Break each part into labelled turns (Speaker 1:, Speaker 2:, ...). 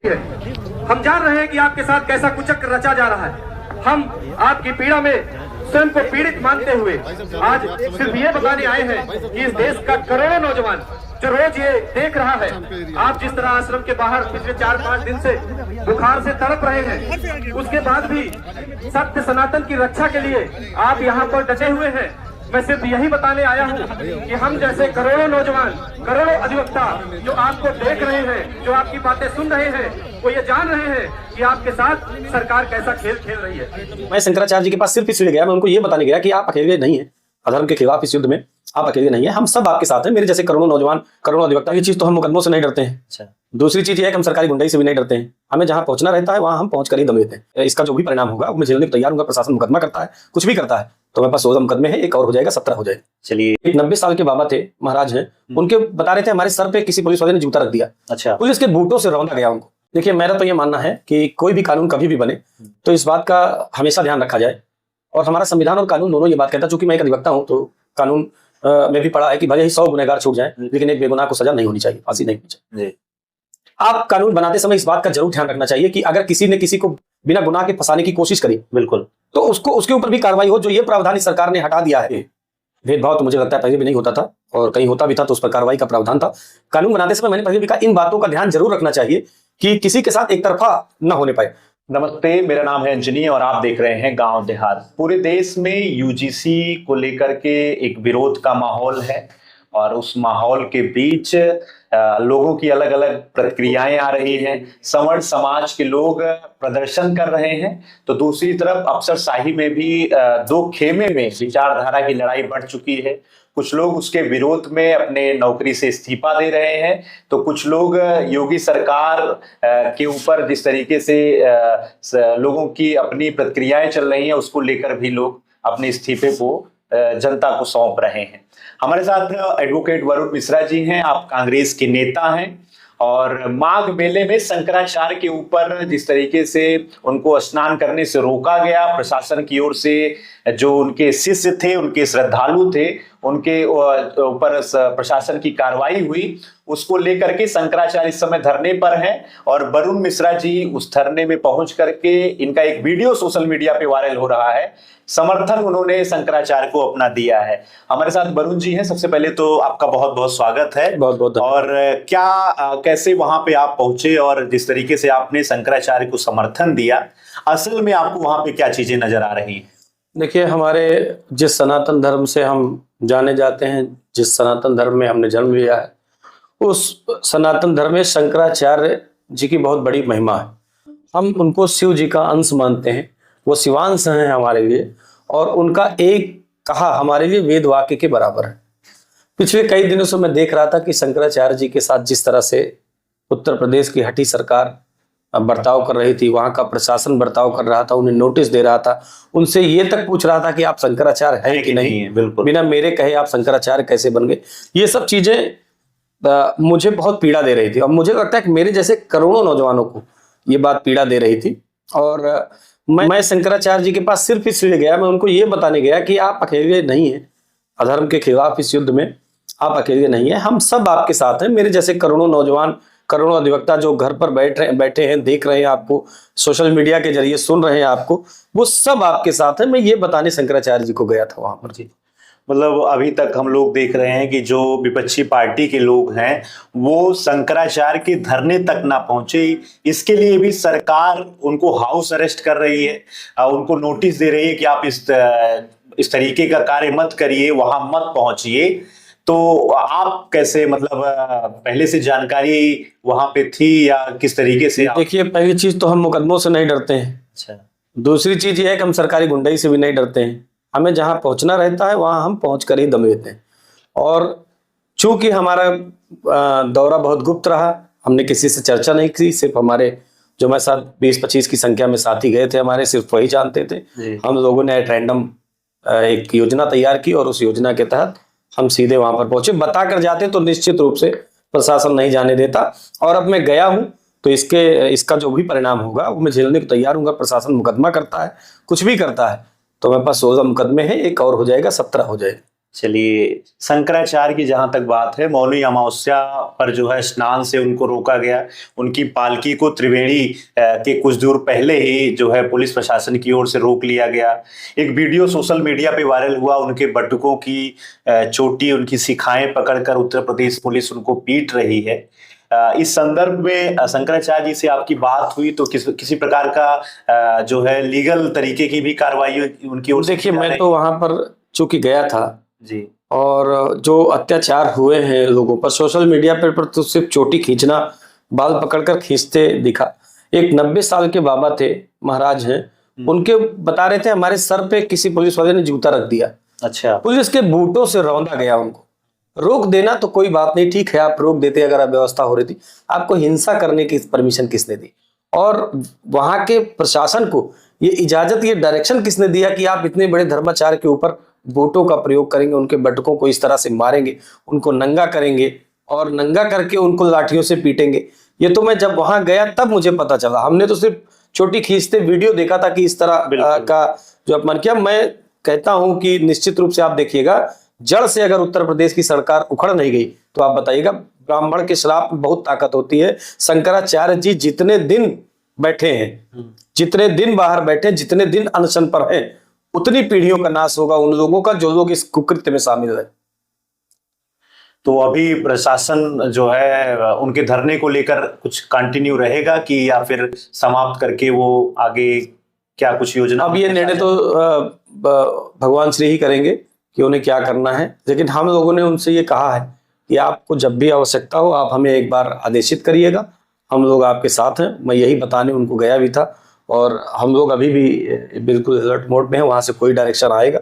Speaker 1: हम जान रहे हैं कि आपके साथ कैसा कुचक्र रचा जा रहा है। हम आपकी पीड़ा में स्वयं को पीड़ित मानते हुए आज सिर्फ ये बताने आए हैं कि इस देश का करोड़ों नौजवान जो रोज ये देख रहा है, आप जिस तरह आश्रम के बाहर पिछले 4-5 दिन से बुखार से तड़प रहे हैं, उसके बाद भी सत्य सनातन की रक्षा के लिए आप यहाँ पर डटे हुए हैं। मैं सिर्फ यही बताने आया हूँ कि हम जैसे करोड़ों नौजवान, करोड़ों अधिवक्ता जो आपको देख रहे हैं, जो आपकी बातें सुन रहे हैं, वो ये जान रहे हैं कि आपके साथ सरकार कैसा खेल खेल रही है।
Speaker 2: मैं शंकराचार्य जी के पास सिर्फ इसलिए गया, मैं उनको ये बताने गया कि आप अकेले नहीं है अधर्म के खिलाफ इस युद्ध में, आप अकेले नहीं है, हम सब आपके साथ हैं। मेरे जैसे करोड़ों नौजवान, करोड़ों अधिवक्ता। ये चीज तो हम मुकदमों से नहीं डरते हैं। अच्छा। दूसरी चीज ये है कि हम सरकारी गुंडाई से भी नहीं डरते हैं। हमें जहां पहुंचना रहता है वहां हम पहुंच कर ही दम लेते हैं। इसका जो भी परिणाम होगा मैं झेलने को तैयार हूँ। प्रशासन मुकदमा करता है, कुछ भी करता है, तो मेरे पास 16 मुकदमे हैं, एक और हो जाएगा 17 हो जाएगा। चलिए, एक 90 साल के बाबा थे, महाराज हैं, उनके बता रहे थे हमारे सर पे किसी पुलिस वाले ने जूता रख दिया। अच्छा। पुलिस के बूटों से रौंदा गया उनको। देखिए, मेरा तो ये मानना है कि कोई भी कानून कभी भी बने तो इस बात का हमेशा ध्यान रखा जाए, और हमारा संविधान और कानून दोनों ये बात कहता है। चूंकि मैं एक अधिवक्ता हूं तो कानून में भी पढ़ा है कि भले ही 100 गुनहगार छूट जाएं, लेकिन एक बेगुनाह को सजा नहीं होनी चाहिए, फांसी नहीं होनी चाहिए। आप कानून बनाते समय इस बात का जरूर ध्यान रखना चाहिए कि अगर किसी ने किसी को बिना गुनाह के फंसाने की कोशिश करी, बिल्कुल, तो उसको उसके ऊपर भी कार्रवाई हो। जो ये प्रावधान इस सरकार ने हटा दिया है, भेदभाव तो मुझे लगता है पहले भी नहीं होता था, और कहीं होता भी था तो उस पर कार्रवाई का प्रावधान था। कानून बनाते समय मैंने पहले भी कहा, इन बातों का ध्यान जरूर रखना चाहिए कि किसी के साथ एक तरफा न होने पाए।
Speaker 3: नमस्ते, मेरा नाम है अंजनी और आप देख रहे हैं गांव देहात। पूरे देश में यूजीसी को लेकर के एक विरोध का माहौल है, और उस माहौल के बीच लोगों की अलग अलग प्रतिक्रियाएं आ रही हैं। सवर्ण समाज के लोग प्रदर्शन कर रहे हैं, तो दूसरी तरफ अफसरशाही में भी दो खेमे में विचारधारा की लड़ाई बढ़ चुकी है। कुछ लोग उसके विरोध में अपने नौकरी से इस्तीफा दे रहे हैं, तो कुछ लोग योगी सरकार के ऊपर जिस तरीके से लोगों की अपनी प्रतिक्रियाएं चल रही हैं, उसको लेकर भी लोग अपने इस्तीफे को जनता को सौंप रहे हैं। हमारे साथ एडवोकेट वरुण मिश्रा जी हैं, आप कांग्रेस के नेता हैं, और माघ मेले में शंकराचार्य के ऊपर जिस तरीके से उनको स्नान करने से रोका गया प्रशासन की ओर से, जो उनके शिष्य थे, उनके श्रद्धालु थे, उनके ऊपर प्रशासन की कार्रवाई हुई, उसको लेकर के शंकराचार्य इस समय धरने पर हैं। और वरुण मिश्रा जी उस धरने में पहुंच करके इनका एक वीडियो सोशल मीडिया पे वायरल हो रहा है, समर्थन उन्होंने शंकराचार्य को अपना दिया है। हमारे साथ वरुण जी हैं। सबसे पहले तो आपका बहुत बहुत स्वागत है।
Speaker 2: बहुत बहुत।
Speaker 3: और कैसे वहां पे आप पहुंचे और जिस तरीके से आपने शंकराचार्य को समर्थन दिया, असल में आपको वहां पे क्या चीजें नजर आ रही हैं?
Speaker 2: देखिए, हमारे जिस सनातन धर्म से हम जाने जाते हैं, जिस सनातन धर्म में हमने जन्म लिया है, उस सनातन धर्म में शंकराचार्य जी की बहुत बड़ी महिमा है। हम उनको शिव जी का अंश मानते हैं, वो शिवांश हैं हमारे लिए, और उनका एक कहा हमारे लिए वेद वाक्य के बराबर है। पिछले कई दिनों से मैं देख रहा था कि शंकराचार्य जी के साथ जिस तरह से उत्तर प्रदेश की हठी सरकार बर्ताव कर रही थी, वहां का प्रशासन बर्ताव कर रहा था, उन्हें नोटिस दे रहा था, उनसे ये तक पूछ रहा था कि आप शंकराचार्य हैं कि नहीं।
Speaker 3: बिल्कुल,
Speaker 2: बिना मेरे कहे आप शंकराचार्य कैसे बन गए। ये सब चीजें मुझे बहुत पीड़ा दे रही थी, और मुझे लगता है कि मेरे जैसे करोड़ों नौजवानों को ये बात पीड़ा दे रही थी। और मैं शंकराचार्य जी के पास सिर्फ इसलिए गया, मैं उनको ये बताने गया कि आप अकेले नहीं है अधर्म के खिलाफ इस युद्ध में, आप अकेले नहीं है, हम सब आपके साथ हैं। मेरे जैसे करोड़ों नौजवान, करोड़ों अधिवक्ता जो घर पर बैठे हैं, देख रहे हैं आपको, सोशल मीडिया के जरिए सुन रहे हैं आपको, वो सब आपके साथ है। मैं ये बताने शंकराचार्य जी को गया था वहां पर। जी,
Speaker 3: मतलब अभी तक हम लोग देख रहे हैं कि जो विपक्षी पार्टी के लोग हैं वो शंकराचार्य के धरने तक ना पहुंचे, इसके लिए भी सरकार उनको हाउस अरेस्ट कर रही है, उनको नोटिस दे रही है कि आप इस तरीके का कार्य मत करिए, वहां मत पहुंचिए। तो आप कैसे, मतलब पहले से जानकारी वहां पे थी या किस तरीके से?
Speaker 2: देखिए, पहली चीज तो हम मुकदमों से नहीं डरते हैं। अच्छा। दूसरी चीज ये है कि हम सरकारी गुंडाई से भी नहीं डरते हैं। हमें जहां पहुंचना रहता है वहां हम पहुंच कर ही दम लेते हैं। और चूंकि हमारा दौरा बहुत गुप्त रहा, हमने किसी से चर्चा नहीं की, सिर्फ हमारे जो मैं साथ 20-25 की संख्या में साथी गए थे हमारे, सिर्फ वही जानते थे। हम लोगों ने एट रैंडम एक योजना तैयार की, और उस योजना के तहत हम सीधे वहां पर पहुंचे। बताकर जाते तो निश्चित रूप से प्रशासन नहीं जाने देता, और अब मैं गया हूं तो इसका जो भी परिणाम होगा वो मैं झेलने को तैयार हूँ। प्रशासन मुकदमा करता है, कुछ भी करता है, तो मेरे पास 16 मुकदमे हैं, एक और हो जाएगा 17 हो जाएगा।
Speaker 3: चलिए, शंकराचार्य की जहां तक बात है, मौनी अमावस्या पर जो है स्नान से उनको रोका गया। उनकी पालकी को त्रिवेणी के कुछ दूर पहले ही जो है पुलिस प्रशासन की ओर से रोक लिया गया। एक वीडियो सोशल मीडिया पे वायरल हुआ, उनके बटुकों की चोटी, उनकी शिखाएं पकड़कर उत्तर प्रदेश पुलिस उनको पीट रही है। इस संदर्भ में शंकराचार्य जी से आपकी बात हुई तो किसी प्रकार का जो है लीगल तरीके की भी कार्रवाई उनकी ओर से?
Speaker 2: देखिए, मैं तो वहां पर चूंकि गया था
Speaker 3: जी,
Speaker 2: और जो अत्याचार हुए हैं लोगों पर सोशल मीडिया पर तो सिर्फ चोटी खींचना, बाल पकड़कर खींचते दिखा। एक 90 साल के बाबा थे, महाराज हैं, उनके बता रहे थे हमारे सर पे किसी पुलिस वाले ने जूता रख दिया।
Speaker 3: अच्छा।
Speaker 2: पुलिस के बूटों से रौंदा गया उनको। रोक देना तो कोई बात नहीं, ठीक है, आप रोक देते अगर अव्यवस्था हो रही थी। आपको हिंसा करने की परमिशन किसने दी? और वहां के प्रशासन को ये इजाजत, ये डायरेक्शन किसने दिया कि आप इतने बड़े धर्माचार्य के ऊपर बूटों का प्रयोग करेंगे, उनके बटकों को इस तरह से मारेंगे, उनको नंगा करेंगे और नंगा करके उनको लाठियों से पीटेंगे? ये तो मैं जब वहां गया तब मुझे पता चला। हमने तो सिर्फ चोटी खींचते वीडियो देखा था कि इस तरह का जो अपमान किया। मैं कहता हूं कि निश्चित रूप से आप देखिएगा, जड़ से अगर उत्तर प्रदेश की सरकार उखड़ नहीं गई तो आप बताइएगा, ब्राह्मण के श्राप में बहुत ताकत होती है। शंकराचार्य जी जितने दिन बैठे हैं, जितने दिन बाहर बैठे, जितने दिन अनशन पर हैं, उतनी पीढ़ियों का नाश होगा उन लोगों का जो लोग इस कुकृत्य में शामिल है।
Speaker 3: तो अभी प्रशासन जो है उनके धरने को लेकर कुछ कंटिन्यू रहेगा कि या फिर समाप्त करके वो आगे क्या कुछ योजना?
Speaker 2: अब ये निर्णय तो भगवान श्री ही करेंगे कि उन्हें क्या करना है, लेकिन हम लोगों ने उनसे ये कहा है कि आपको जब भी आवश्यकता हो आप हमें एक बार आदेशित करिएगा, हम लोग आपके साथ हैं। मैं यही बताने उनको गया भी था और हम लोग अभी भी बिल्कुल अलर्ट मोड में हैं। वहां से कोई डायरेक्शन आएगा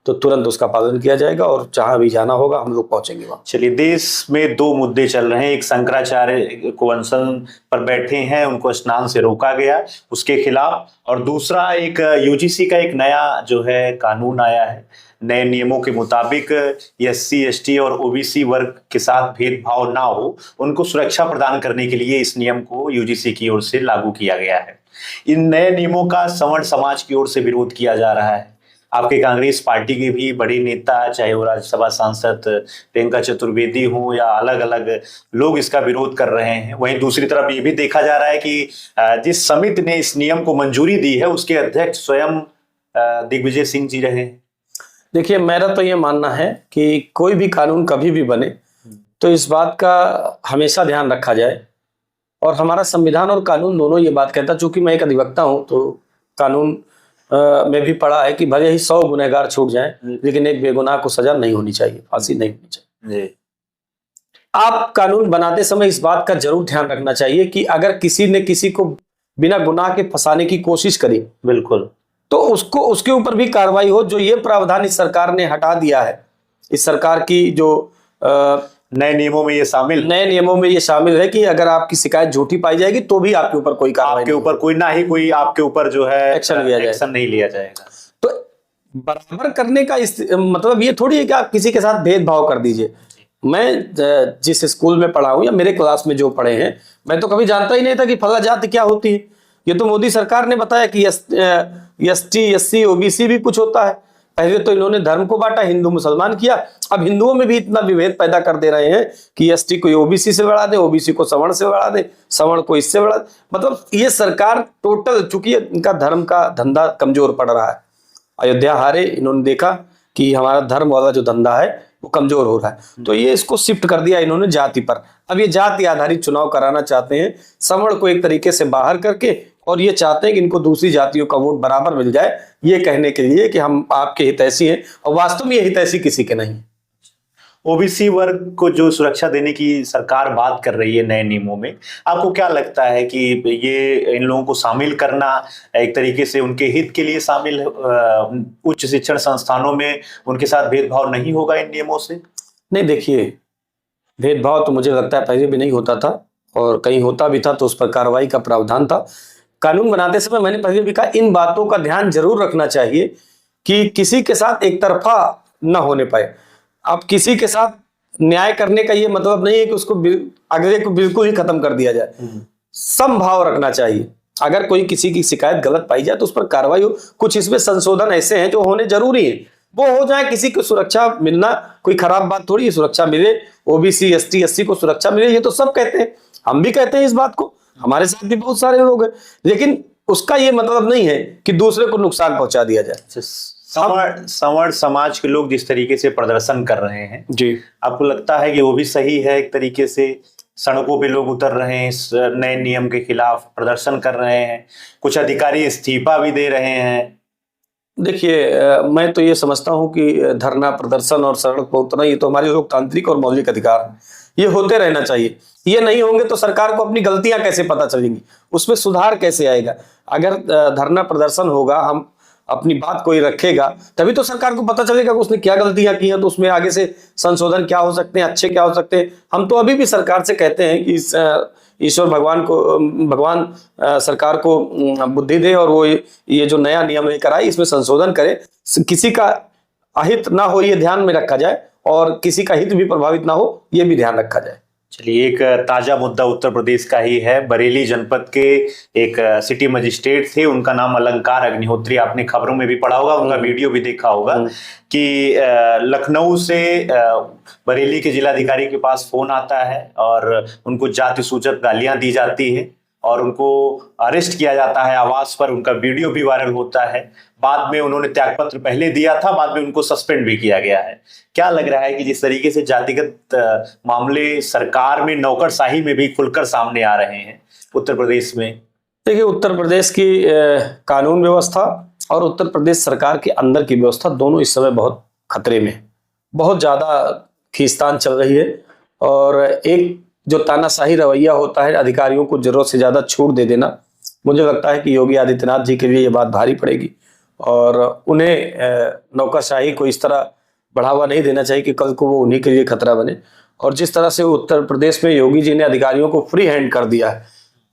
Speaker 2: तो तुरंत उसका पालन किया जाएगा और जहां भी जाना होगा हम लोग पहुंचेंगे वहां।
Speaker 3: चलिए, देश में दो मुद्दे चल रहे हैं। एक, शंकराचार्य को अनशन पर बैठे हैं, उनको स्नान से रोका गया, उसके खिलाफ। और दूसरा, एक यूजीसी का एक नया जो है कानून आया है। नए नियमों के मुताबिक एससी, एसटी और ओबीसी वर्ग के साथ भेदभाव ना हो, उनको सुरक्षा प्रदान करने के लिए इस नियम को यूजीसी की ओर से लागू किया गया है। इन नए नियमों का सवर्ण समाज की ओर से विरोध किया जा रहा है। आपके कांग्रेस पार्टी के भी बड़े नेता, चाहे वो राज्यसभा सांसद प्रियंका चतुर्वेदी हो या अलग अलग लोग, इसका विरोध कर रहे हैं। वहीं दूसरी तरफ ये भी देखा जा रहा है कि जिस समिति ने इस नियम को मंजूरी दी है उसके अध्यक्ष स्वयं दिग्विजय सिंह जी रहे।
Speaker 2: देखिए, मेरा तो ये मानना है कि कोई भी कानून कभी भी बने तो इस बात का हमेशा ध्यान रखा जाए, और हमारा संविधान और कानून दोनों ये बात कहता, चूंकि मैं एक अधिवक्ता हूं तो कानून में भी पढ़ा है कि भले ही 100 गुनहगार छूट जाएं लेकिन एक बेगुनाह को सजा नहीं होनी चाहिए, फांसी नहीं होनी चाहिए। आप कानून बनाते समय इस बात का जरूर ध्यान रखना चाहिए कि अगर किसी ने किसी को बिना गुनाह के फंसाने की कोशिश करी,
Speaker 3: बिल्कुल,
Speaker 2: तो उसको उसके ऊपर भी कार्रवाई हो। जो ये प्रावधान इस सरकार ने हटा दिया है, इस सरकार की जो
Speaker 3: नए नियमों में ये शामिल
Speaker 2: है कि अगर आपकी शिकायत झूठी पाई जाएगी तो भी आपके ऊपर कोई कार्रवाई,
Speaker 3: आपके ऊपर कोई ना ही कोई आपके ऊपर जो है
Speaker 2: एक्शन
Speaker 3: नहीं लिया जाएगा।
Speaker 2: तो बराबर करने का मतलब ये थोड़ी है कि आप किसी के साथ भेदभाव कर दीजिए। मैं जिस स्कूल में पढ़ा हूं या मेरे क्लास में जो पढ़े हैं, मैं तो कभी जानता ही नहीं था कि फला जाति क्या होती है। ये तो मोदी सरकार ने बताया कि एसटी, एससी, ओबीसी भी कुछ होता है। पहले तो इन्होंने धर्म को बांटा, हिंदू मुसलमान किया, अब हिंदुओं में भी इतना विभेद पैदा कर दे रहे हैं कि एसटी को ओबीसी से बढ़ा दे, ओबीसी को सवर्ण से बढ़ा दे, सवर्ण को इससे बढ़ा दे। मतलब ये सरकार टोटल, चूंकि इनका धर्म का धंधा कमजोर पड़ रहा है। अयोध्या हारे, इन्होंने देखा कि हमारा धर्म वाला जो धंधा है वो कमजोर हो रहा है, तो ये इसको शिफ्ट कर दिया इन्होंने जाति पर। अब ये जाति आधारित चुनाव कराना चाहते हैं, सवर्ण को एक तरीके से बाहर करके, और ये चाहते हैं कि इनको दूसरी जातियों का वोट बराबर मिल जाए, ये कहने के लिए कि हम आपके हितैषी हैं, और वास्तव में ये हितैषी किसी के नहीं।
Speaker 3: ओबीसी वर्ग को जो सुरक्षा देने की सरकार बात कर रही है नए नियमों में, आपको क्या लगता है कि ये इन लोगों को शामिल करना एक तरीके से उनके हित के लिए शामिल, उच्च शिक्षण संस्थानों में उनके साथ भेदभाव नहीं होगा इन नियमों से?
Speaker 2: नहीं, देखिए, भेदभाव तो मुझे लगता है पहले भी नहीं होता था, और कहीं होता भी था तो उस पर कार्रवाई का प्रावधान था। कानून बनाते समय मैंने पहले भी कहा, इन बातों का ध्यान जरूर रखना चाहिए कि किसी के साथ एक तरफा न होने पाए। अब किसी के साथ न्याय करने का ये मतलब नहीं है कि उसको अगले को बिल्कुल ही खत्म कर दिया जाए। समभाव रखना चाहिए। अगर कोई किसी की शिकायत गलत पाई जाए तो उस पर कार्रवाई हो। कुछ इसमें संशोधन ऐसे हैं जो होने जरूरी है, वो हो जाए, किसी को सुरक्षा मिलना कोई खराब बात थोड़ी है, सुरक्षा मिले, ओबीसी एसटी एससी को सुरक्षा मिले, ये तो सब कहते हैं, हम भी कहते हैं इस बात को, हमारे साथ भी बहुत सारे लोग हैं, लेकिन उसका ये मतलब नहीं है कि दूसरे को नुकसान पहुंचा दिया जाए।
Speaker 3: संवर्ण समाज के लोग जिस तरीके से प्रदर्शन कर रहे हैं
Speaker 2: जी,
Speaker 3: आपको लगता है कि वो भी सही है? एक तरीके से सड़कों पे लोग उतर रहे हैं, इस नए नियम के खिलाफ प्रदर्शन कर रहे हैं, कुछ अधिकारी इस्तीफा भी दे रहे हैं।
Speaker 2: देखिए मैं तो ये समझता हूं कि धरना प्रदर्शन और सड़क पर उतरना ये तो हमारे लोकतांत्रिक और मौलिक अधिकार है, ये होते रहना चाहिए। ये नहीं होंगे तो सरकार को अपनी गलतियां कैसे पता चलेंगी, उसमें सुधार कैसे आएगा? अगर धरना प्रदर्शन होगा, हम अपनी बात कोई रखेगा, तभी तो सरकार को पता चलेगा कि उसने क्या गलतियां की हैं, तो उसमें आगे से संशोधन क्या हो सकते हैं, अच्छे क्या हो सकते हैं। हम तो अभी भी सरकार से कहते हैं कि ईश्वर भगवान सरकार को बुद्धि दे और वो ये जो नया नियम लेकर आए इसमें संशोधन करे, किसी का अहित ना हो ये ध्यान में रखा जाए और किसी का हित भी प्रभावित ना हो ये भी ध्यान रखा जाए।
Speaker 3: चलिए, एक ताजा मुद्दा उत्तर प्रदेश का ही है। बरेली जनपद के एक सिटी मजिस्ट्रेट थे, उनका नाम अलंकार अग्निहोत्री, आपने खबरों में भी पढ़ा होगा, उनका वीडियो भी देखा होगा कि लखनऊ से बरेली के जिलाधिकारी के पास फोन आता है और उनको जाति सूचक गालियां दी जाती है और उनको अरेस्ट किया जाता है आवास पर, उनका वीडियो भी वायरल होता है। बाद में उन्होंने त्यागपत्र पहले दिया था, बाद में उनको सस्पेंड भी किया गया है। क्या लग रहा है कि जिस तरीके से जातिगत मामले सरकार में नौकरशाही में भी खुलकर सामने आ रहे हैं उत्तर प्रदेश में?
Speaker 2: देखिए, उत्तर प्रदेश की कानून व्यवस्था और उत्तर प्रदेश सरकार के अंदर की व्यवस्था दोनों इस समय बहुत खतरे में, बहुत ज्यादा खींचतान चल रही है। और एक जो तानाशाही रवैया होता है, अधिकारियों को जरूरत से ज्यादा छूट दे देना, मुझे लगता है कि योगी आदित्यनाथ जी के लिए ये बात भारी पड़ेगी और उन्हें नौकरशाही को इस तरह बढ़ावा नहीं देना चाहिए कि कल को वो उन्हीं के लिए खतरा बने। और जिस तरह से उत्तर प्रदेश में योगी जी ने अधिकारियों को फ्री हैंड कर दिया है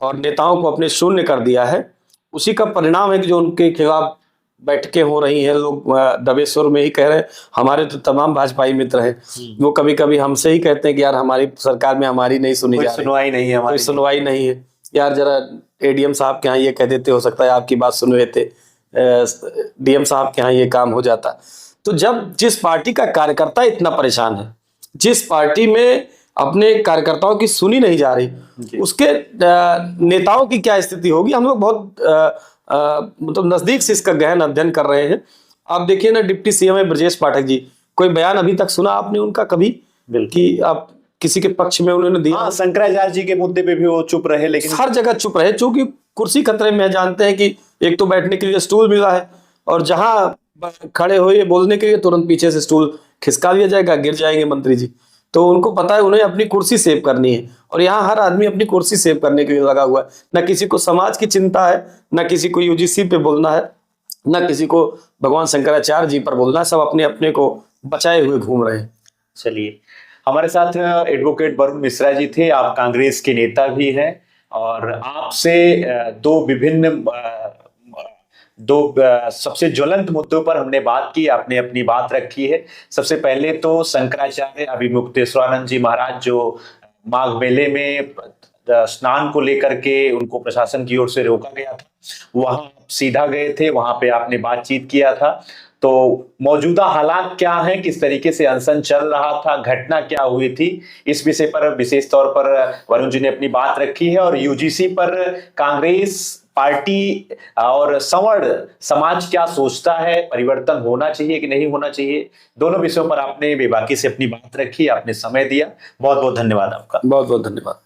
Speaker 2: और नेताओं को अपने शून्य कर दिया है, उसी का परिणाम है कि जो उनके खिलाफ बैठकें हो रही हैं। लोग दबे सुर में ही कह रहे हैं, हमारे तो तमाम भाजपाई मित्र हैं, वो कभी कभी हमसे ही कहते हैं कि यार हमारी सरकार में हमारी नहीं सुनी जा रही,
Speaker 3: सुनवाई नहीं है,
Speaker 2: कोई सुनवाई नहीं है। यार जरा एडीएम साहब के यहाँ ये कह देते, हो सकता है आपकी बात सुन रहे थे, डीएम साहब के यहाँ ये काम हो जाता। तो जब जिस पार्टी का कार्यकर्ता इतना परेशान है, जिस पार्टी में अपने कार्यकर्ताओं की सुनी नहीं जा रही, उसके नेताओं की क्या स्थिति होगी? हम लोग बहुत मतलब नजदीक से इसका गहन अध्ययन कर रहे हैं। आप देखिए ना, डिप्टी सीएम है ब्रजेश पाठक जी, कोई बयान अभी तक सुना आपने उनका कभी कि आप किसी के पक्ष में उन्होंने दिया?
Speaker 3: हाँ, शंकराचार्य जी के मुद्दे पे भी वो चुप रहे, लेकिन
Speaker 2: हर जगह चुप रहे, क्योंकि कुर्सी खतरे में। जानते हैं कि एक तो बैठने के लिए स्टूल मिला है और जहां खड़े हुए बोलने के लिए तुरंत पीछे से स्टूल खिसका दिया जाएगा, गिर जाएंगे मंत्री जी। तो उनको पता है उन्हें अपनी कुर्सी सेव करनी है और यहाँ हर आदमी अपनी कुर्सी सेव करने के लिए लगा हुआ है। न किसी को समाज की चिंता है, न किसी को यूजीसी पे बोलना है, न किसी को भगवान शंकराचार्य जी पर बोलना है, सब अपने अपने को बचाए हुए घूम रहे हैं।
Speaker 3: चलिए, हमारे साथ एडवोकेट वरुण मिश्रा जी थे, आप कांग्रेस के नेता भी हैं और आपसे दो सबसे ज्वलंत मुद्दों पर हमने बात की, आपने अपनी बात रखी है। सबसे पहले तो शंकराचार्य अभिमुक्तेश्वरानंद जी महाराज जो माघ मेले में स्नान को लेकर के उनको प्रशासन की ओर से रोका गया था, वहां सीधा गए थे, वहां पे आपने बातचीत किया था। तो मौजूदा हालात क्या हैं, किस तरीके से अनशन चल रहा था, घटना क्या हुई थी, इस विषय पर विशेष तौर पर वरुण जी ने अपनी बात रखी है। और यूजीसी पर कांग्रेस पार्टी और संवर्ण समाज क्या सोचता है, परिवर्तन होना चाहिए कि नहीं होना चाहिए, दोनों विषयों पर आपने बेबाकी से अपनी बात रखी, आपने समय दिया। बहुत बहुत धन्यवाद आपका।
Speaker 2: बहुत बहुत धन्यवाद।